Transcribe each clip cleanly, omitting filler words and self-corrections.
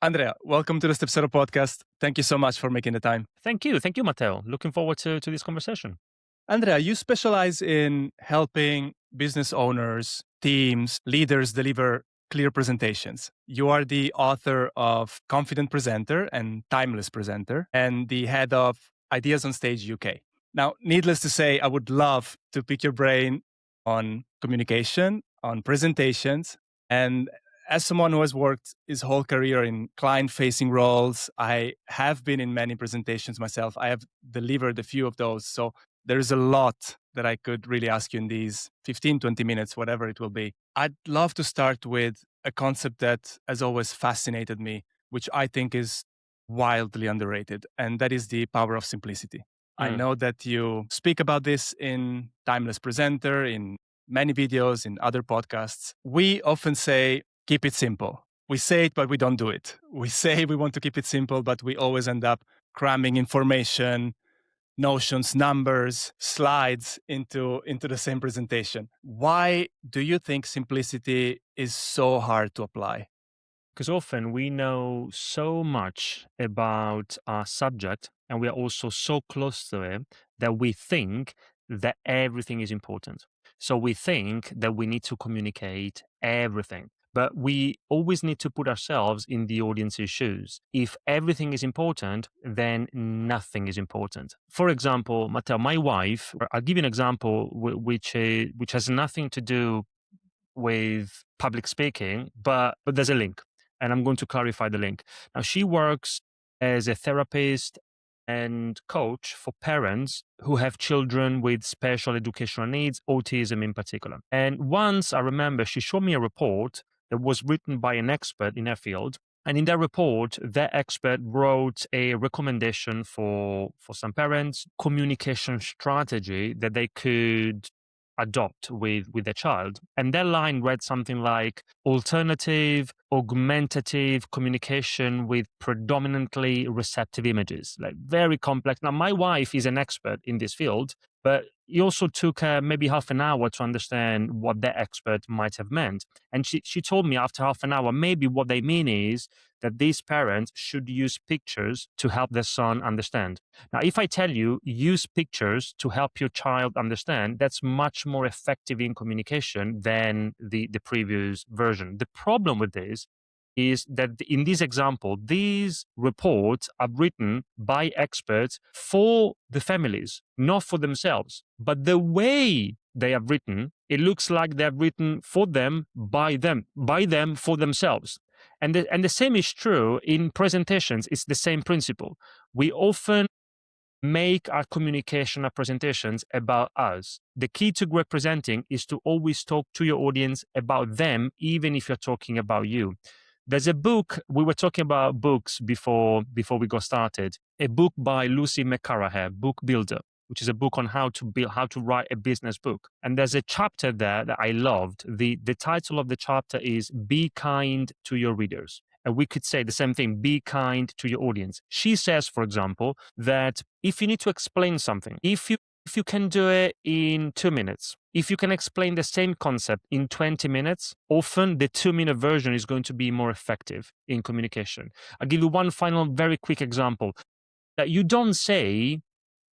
Andrea, welcome to the Step Zero podcast. Thank you so much for making the time. Thank you, Matteo. Looking forward to this conversation. Andrea, you specialize in helping business owners, teams, leaders deliver clear presentations. You are the author of Confident Presenter and Timeless Presenter and the head of Ideas on Stage UK. Now, needless to say, I would love to pick your brain on communication, on presentations, and as someone who has worked his whole career in client-facing roles, I have been in many presentations myself. I have delivered a few of those. So there's a lot that I could really ask you in these 15, 20 minutes, whatever it will be. I'd love to start with a concept that has always fascinated me, which I think is wildly underrated, and that is the power of simplicity. I know that you speak about this in Timeless Presenter, in many videos, in other podcasts. We often say, keep it simple. We say it, but we don't do it. We say we want to keep it simple, but we always end up cramming information, notions, numbers, slides into the same presentation. Why do you think simplicity is so hard to apply? Because often we know so much about our subject and we are also so close to it that we think that everything is important. So we think that we need to communicate everything. But we always need to put ourselves in the audience's shoes. If everything is important, then nothing is important. For example, Matteo, my wife, I'll give you an example which has nothing to do with public speaking, but there's a link, and I'm going to clarify the link. Now, she works as a therapist and coach for parents who have children with special educational needs, autism in particular. And once I remember she showed me a report that was written by an expert in her field. And in that report, that expert wrote a recommendation for some parents, communication strategy that they could adopt with their child. And that line read something like alternative, augmentative communication with predominantly receptive images, like very complex. Now, my wife is an expert in this field, but it also took her maybe half an hour to understand what that expert might have meant. And she told me after half an hour, maybe what they mean is that these parents should use pictures to help their son understand. Now, if I tell you, use pictures to help your child understand, that's much more effective in communication than the previous version. The problem with this is that in this example, these reports are written by experts for the families, not for themselves. But the way they are written, it looks like they're written for them, by them for themselves. And the same is true in presentations. It's the same principle. We often make our communication, our presentations about us. The key to representing is to always talk to your audience about them, even if you're talking about you. There's a book, we were talking about books before we got started, a book by Lucy McCarraher, Book Builder, which is a book on how to write a business book. And there's a chapter there that I loved. The title of the chapter is Be Kind to Your Readers. And we could say the same thing, be kind to your audience. She says, for example, that if you need to explain something, if you can do it in 2 minutes, if you can explain the same concept in 20 minutes, often the 2-minute version is going to be more effective in communication. I'll give you one final very quick example. That you don't say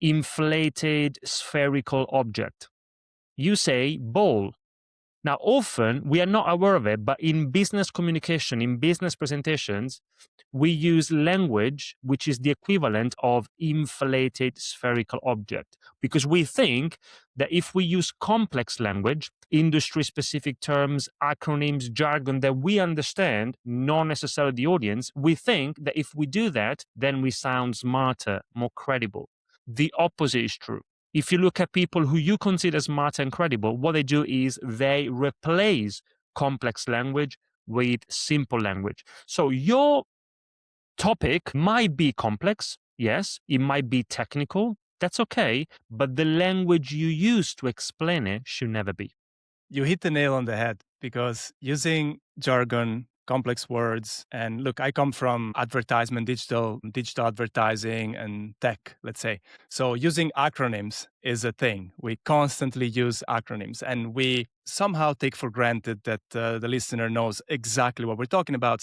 inflated spherical object. You say ball. Now, often we are not aware of it, but in business communication, in business presentations, we use language which is the equivalent of inflated spherical object, because we think that if we use complex language, industry-specific terms, acronyms, jargon that we understand, not necessarily the audience, we think that if we do that, then we sound smarter, more credible. The opposite is true. If you look at people who you consider smart and credible, what they do is they replace complex language with simple language. So your topic might be complex. Yes, it might be technical. That's okay. But the language you use to explain it should never be. You hit the nail on the head, because using jargon, complex words. And look, I come from advertisement, digital advertising and tech, let's say. So using acronyms is a thing. We constantly use acronyms, and we somehow take for granted that the listener knows exactly what we're talking about.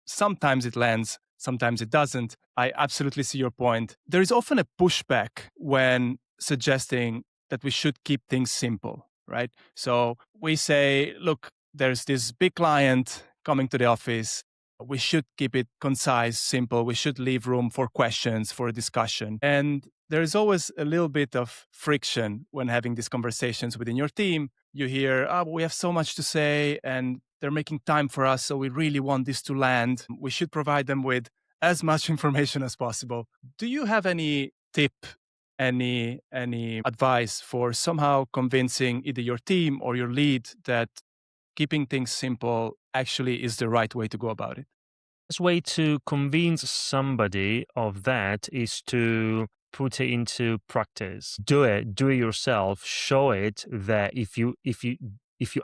Sometimes it lands, sometimes it doesn't. I absolutely see your point. There is often a pushback when suggesting that we should keep things simple, right? So we say, look, there's this big client coming to the office. We should keep it concise, simple. We should leave room for questions, for discussion. And there's always a little bit of friction when having these conversations within your team. You hear, oh, we have so much to say and they're making time for us. So we really want this to land. We should provide them with as much information as possible. Do you have any tip, any advice for somehow convincing either your team or your lead that keeping things simple actually is the right way to go about it? Best way to convince somebody of that is to put it into practice. Do it yourself. Show it that if you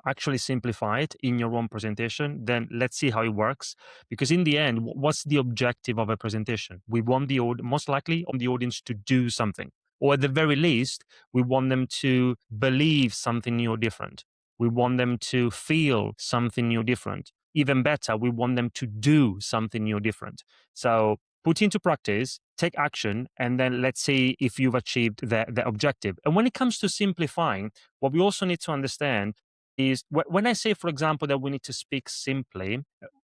actually simplify it in your own presentation, then let's see how it works. Because in the end, what's the objective of a presentation? We want most likely on the audience to do something, or at the very least, we want them to believe something new or different. We want them to feel something new or different. Even better, we want them to do something new or different. So put into practice, take action, and then let's see if you've achieved the objective. And when it comes to simplifying, what we also need to understand is when I say, for example, that we need to speak simply,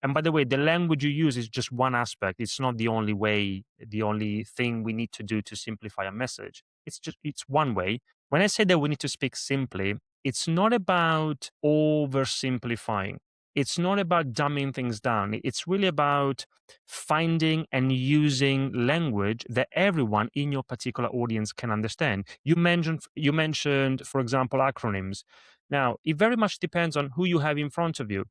and by the way, the language you use is just one aspect. It's not the only way, the only thing we need to do to simplify a message. It's one way. When I say that we need to speak simply, it's not about oversimplifying. It's not about dumbing things down. It's really about finding and using language that everyone in your particular audience can understand. You mentioned, for example, acronyms. Now, it very much depends on who you have in front of you.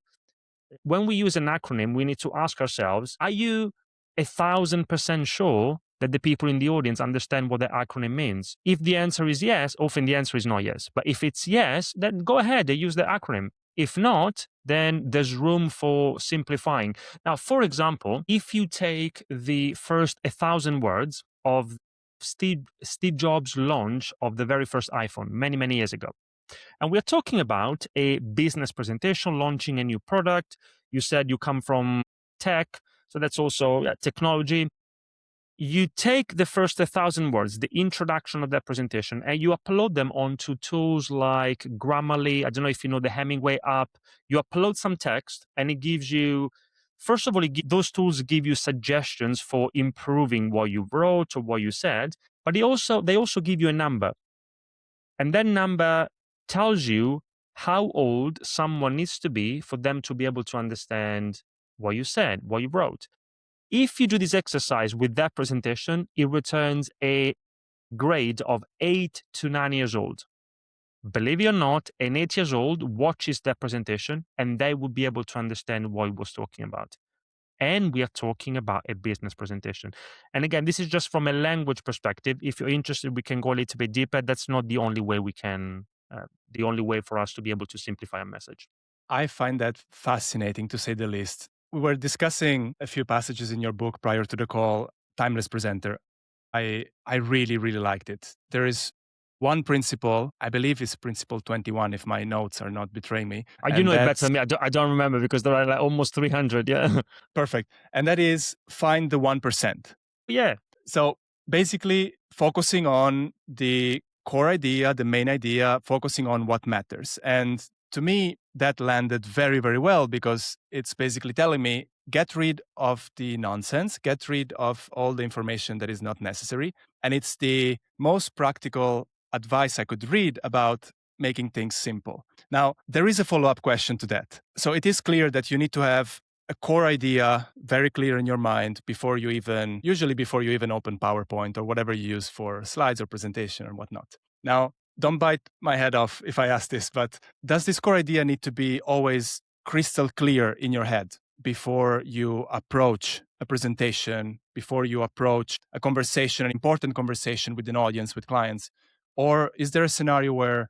When we use an acronym, we need to ask ourselves, are you 1,000% sure that the people in the audience understand what the acronym means? If the answer is yes, often the answer is not yes. But if it's yes, then go ahead and use the acronym. If not, then there's room for simplifying. Now, for example, if you take the first 1,000 words of Steve Jobs' launch of the very first iPhone many, many years ago, and we're talking about a business presentation, launching a new product. You said you come from tech, so that's also technology. You take the first 1,000 words, the introduction of that presentation, and you upload them onto tools like Grammarly. I don't know if you know the Hemingway app. You upload some text, and it gives you, first of all, those tools give you suggestions for improving what you wrote or what you said, but they also give you a number. And that number tells you how old someone needs to be for them to be able to understand what you said, what you wrote. If you do this exercise with that presentation, it returns a grade of 8 to 9 years old. Believe it or not, an 8 years old watches that presentation and they will be able to understand what it was talking about. And we are talking about a business presentation. And again, this is just from a language perspective. If you're interested, we can go a little bit deeper. That's not the only way the only way for us to be able to simplify a message. I find that fascinating to say the least. We were discussing a few passages in your book prior to the call, Timeless Presenter. I really, really liked it. There is one principle, I believe it's principle 21, if my notes are not betraying me. You And know it better that's than me. I don't remember because there are like almost 300. Yeah. perfect. And that is find the 1%. Yeah. So basically, focusing on the core idea, the main idea, focusing on what matters. And to me, that landed very, very well because it's basically telling me get rid of the nonsense, get rid of all the information that is not necessary. And it's the most practical advice I could read about making things simple. Now, there is a follow up question to that. So it is clear that you need to have a core idea very clear in your mind before you even open PowerPoint or whatever you use for slides or presentation or whatnot. Now, don't bite my head off if I ask this, but does this core idea need to be always crystal clear in your head before you approach a presentation, before you approach a conversation, an important conversation with an audience, with clients? Or is there a scenario where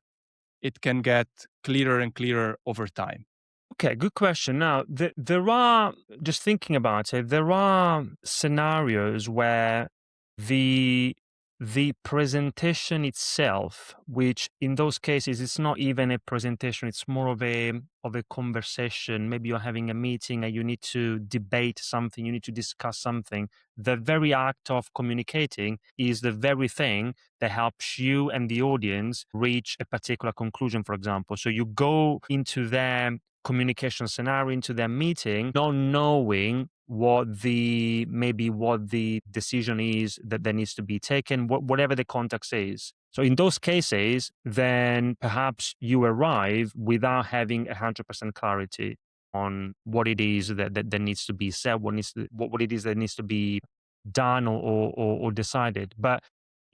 it can get clearer and clearer over time? Okay, good question. Now, there are, just thinking about it, there are scenarios where the the presentation itself, which in those cases it's not even a presentation, it's more of a conversation. Maybe you're having a meeting and you need to debate something, you need to discuss something. The very act of communicating is the very thing that helps you and the audience reach a particular conclusion, for example. So you go into their communication scenario, into their meeting, not knowing what the decision is that needs to be taken, whatever the context is. So in those cases, then perhaps you arrive without having 100% clarity on what it is that needs to be said, what it is that needs to be done or decided. But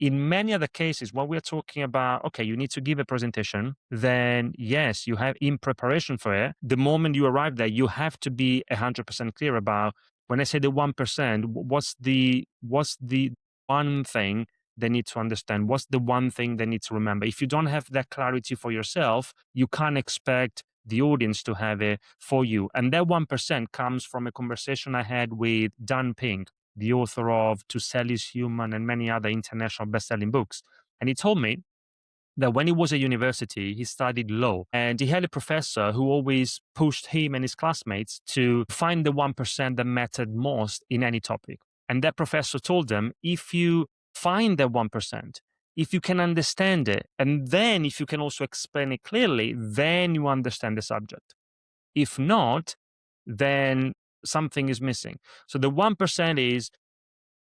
in many other cases, when we're talking about, okay, you need to give a presentation, then yes, you have, in preparation for it, the moment you arrive there, you have to be 100% clear about, when I say the 1%, what's the one thing they need to understand? What's the one thing they need to remember? If you don't have that clarity for yourself, you can't expect the audience to have it for you. And that 1% comes from a conversation I had with Dan Pink, the author of To Sell is Human and many other international best-selling books. And he told me that when he was at university, he studied law, and he had a professor who always pushed him and his classmates to find the 1% that mattered most in any topic. And that professor told them, if you find the 1%, if you can understand it, and then if you can also explain it clearly, then you understand the subject. If not, then something is missing. So the 1% is,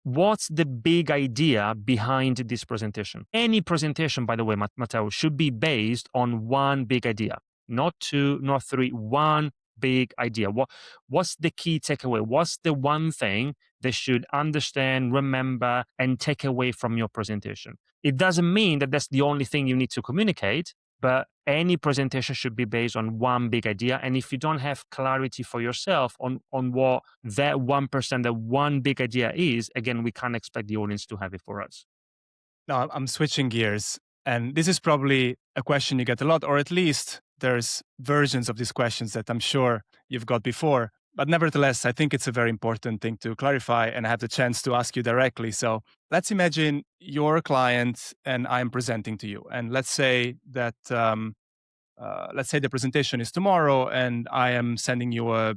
what's the big idea behind this presentation? Any presentation, by the way, Matteo, should be based on one big idea, not two, not three, one big idea. What's the key takeaway? What's the one thing they should understand, remember, and take away from your presentation? It doesn't mean that that's the only thing you need to communicate, but any presentation should be based on one big idea. And if you don't have clarity for yourself on what that 1%, that one big idea is, again, we can't expect the audience to have it for us. Now, I'm switching gears, and this is probably a question you get a lot, or at least there's versions of these questions that I'm sure you've got before. But nevertheless, I think it's a very important thing to clarify, and I have the chance to ask you directly. So let's imagine you're a client and I'm presenting to you. And let's say the presentation is tomorrow, and I am sending you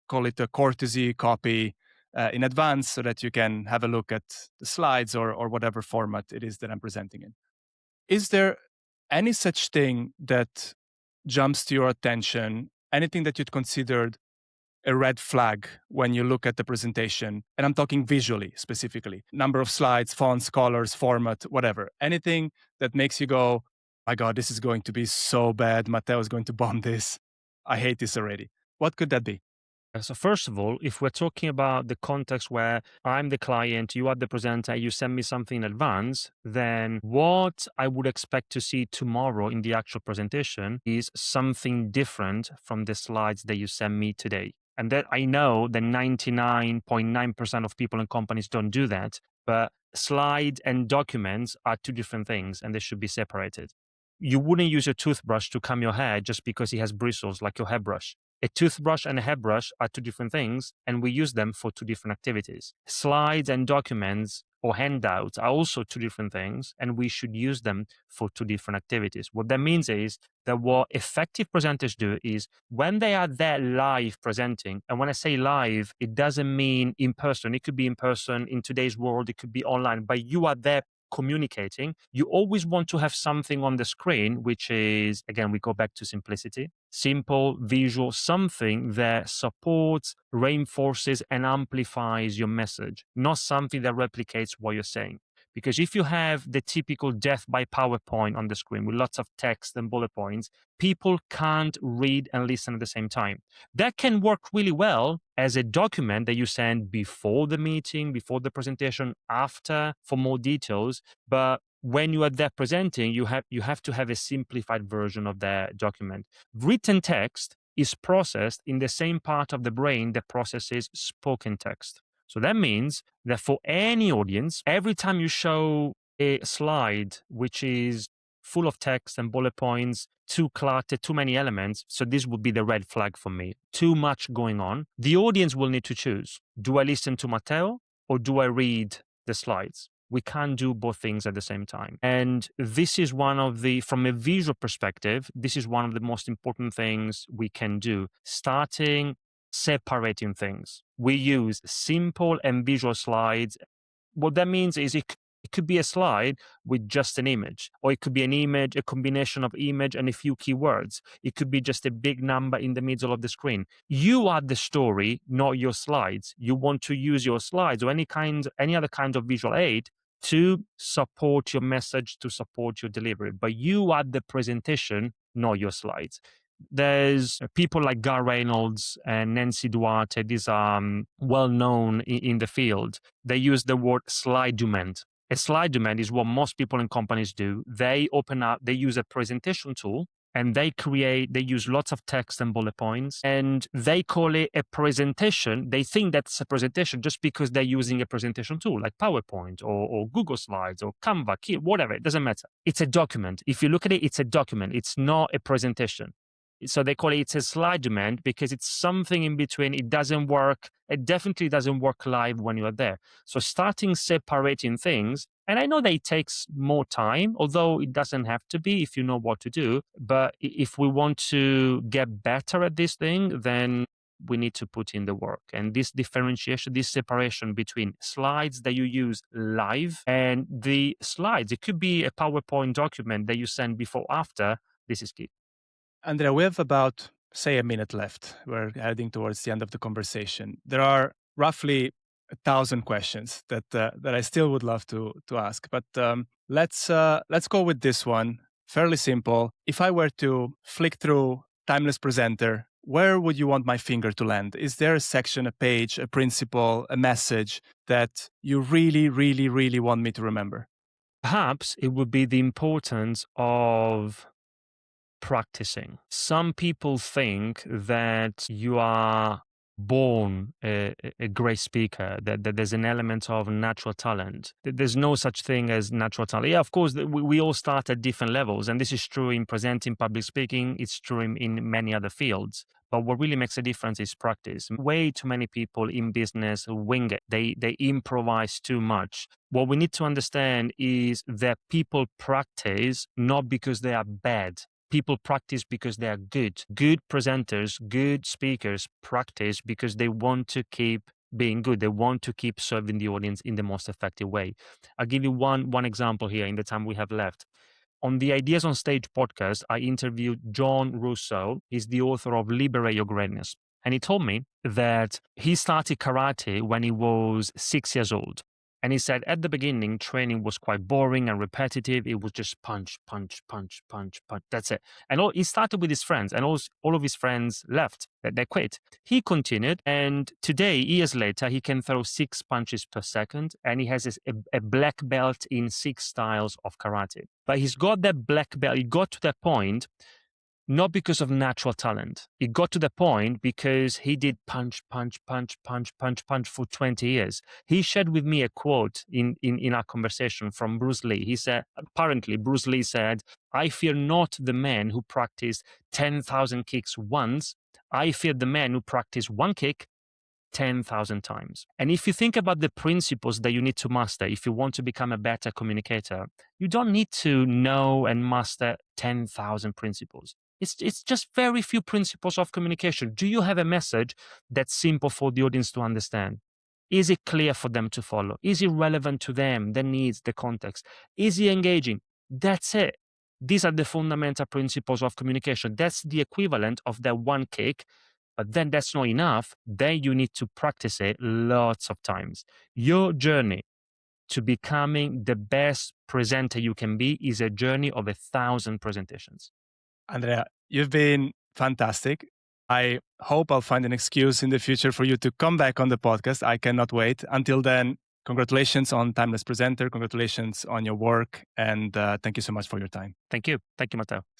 call it a courtesy copy in advance so that you can have a look at the slides or whatever format it is that I'm presenting in. Is there any such thing that jumps to your attention, anything that you'd considered a red flag when you look at the presentation? And I'm talking visually specifically, number of slides, fonts, colors, format, whatever. Anything that makes you go, my God, this is going to be so bad. Matteo is going to bomb this. I hate this already. What could that be? So first of all, if we're talking about the context where I'm the client, you are the presenter, you send me something in advance, then what I would expect to see tomorrow in the actual presentation is something different from the slides that you send me today. And that I know that 99.9% of people and companies don't do that, but slide and documents are two different things and they should be separated. You wouldn't use your toothbrush to comb your hair just because it has bristles like your hairbrush. A toothbrush and a hairbrush are two different things, and we use them for two different activities. Slides and documents or handouts are also two different things, and we should use them for two different activities. What that means is that what effective presenters do is when they are there live presenting, and when I say live, it doesn't mean in person. It could be in person in today's world, it could be online, but you are there communicating. You always want to have something on the screen, which is, again, we go back to simplicity, simple, visual, something that supports, reinforces, and amplifies your message, not something that replicates what you're saying. Because if you have the typical death by PowerPoint on the screen with lots of text and bullet points, people can't read and listen at the same time. That can work really well as a document that you send before the meeting, before the presentation, after for more details. But when you are there presenting, you have to have a simplified version of that document. Written text is processed in the same part of the brain that processes spoken text. So that means that for any audience, every time you show a slide which is full of text and bullet points, too cluttered, too many elements. So this would be the red flag for me. Too much going on. The audience will need to choose. Do I listen to Matteo or do I read the slides? We can't do both things at the same time. And this is from a visual perspective, this is one of the most important things we can do. Starting separating things. We use simple and visual slides. What that means is it could be a slide with just an image, or it could be an image, a combination of image and a few keywords. It could be just a big number in the middle of the screen. You are the story, not your slides. You want to use your slides or any other kind of visual aid to support your message, to support your delivery. But you are the presentation, not your slides. There's people like Gar Reynolds and Nancy Duarte. These are well known in the field. They use the word slide demand. A slide demand is what most people in companies do. They use a presentation tool and they use lots of text and bullet points and they call it a presentation. They think that's a presentation just because they're using a presentation tool like PowerPoint or Google Slides or Canva, whatever. It doesn't matter. It's a document. If you look at it, it's a document. It's not a presentation. So they call it's a slide demand because it's something in between. It doesn't work. It definitely doesn't work live when you're there. So starting separating things, and I know that it takes more time, although it doesn't have to be if you know what to do. But if we want to get better at this thing, then we need to put in the work. And this differentiation, this separation between slides that you use live and the slides, it could be a PowerPoint document that you send before, after. This is key. Andrea, we have about, say, a minute left. We're heading towards the end of the conversation. There are roughly 1,000 questions that I still would love to ask, but let's go with this one. Fairly simple. If I were to flick through Timeless Presenter, where would you want my finger to land? Is there a section, a page, a principle, a message that you really, really, really want me to remember? Perhaps it would be the importance of practicing. Some people think that you are born a great speaker, that there's an element of natural talent. There's no such thing as natural talent. Yeah, of course, we all start at different levels, and this is true in presenting, public speaking. It's true in many other fields. But what really makes a difference is practice. Way too many people in business wing it. They improvise too much. What we need to understand is that people practice not because they are bad. People practice because they are good. Good presenters, good speakers practice because they want to keep being good. They want to keep serving the audience in the most effective way. I'll give you one example here in the time we have left. On the Ideas on Stage podcast, I interviewed John Russo. He's the author of Liberate Your Greatness. And he told me that he started karate when he was 6 years old. And he said at the beginning, training was quite boring and repetitive. It was just punch, punch, punch, punch, punch. That's it. And he started with his friends, and all of his friends left. They quit. He continued, and today, years later, he can throw 6 punches per second, and he has a black belt in 6 styles of karate. But he's got that black belt. He got to that point not because of natural talent. He got to the point because he did punch, punch, punch, punch, punch, punch for 20 years. He shared with me a quote in our conversation from Bruce Lee. He said, apparently, Bruce Lee said, "I fear not the man who practiced 10,000 kicks once. I fear the man who practiced one kick 10,000 times." And if you think about the principles that you need to master if you want to become a better communicator, you don't need to know and master 10,000 principles. It's just very few principles of communication. Do you have a message that's simple for the audience to understand? Is it clear for them to follow? Is it relevant to them, their needs, the context? Is it engaging? That's it. These are the fundamental principles of communication. That's the equivalent of that one kick. But then that's not enough. Then you need to practice it lots of times. Your journey to becoming the best presenter you can be is a journey of 1,000 presentations. Andrea, you've been fantastic. I hope I'll find an excuse in the future for you to come back on the podcast. I cannot wait. Until then, congratulations on Timeless Presenter. Congratulations on your work. And thank you so much for your time. Thank you. Thank you, Matteo.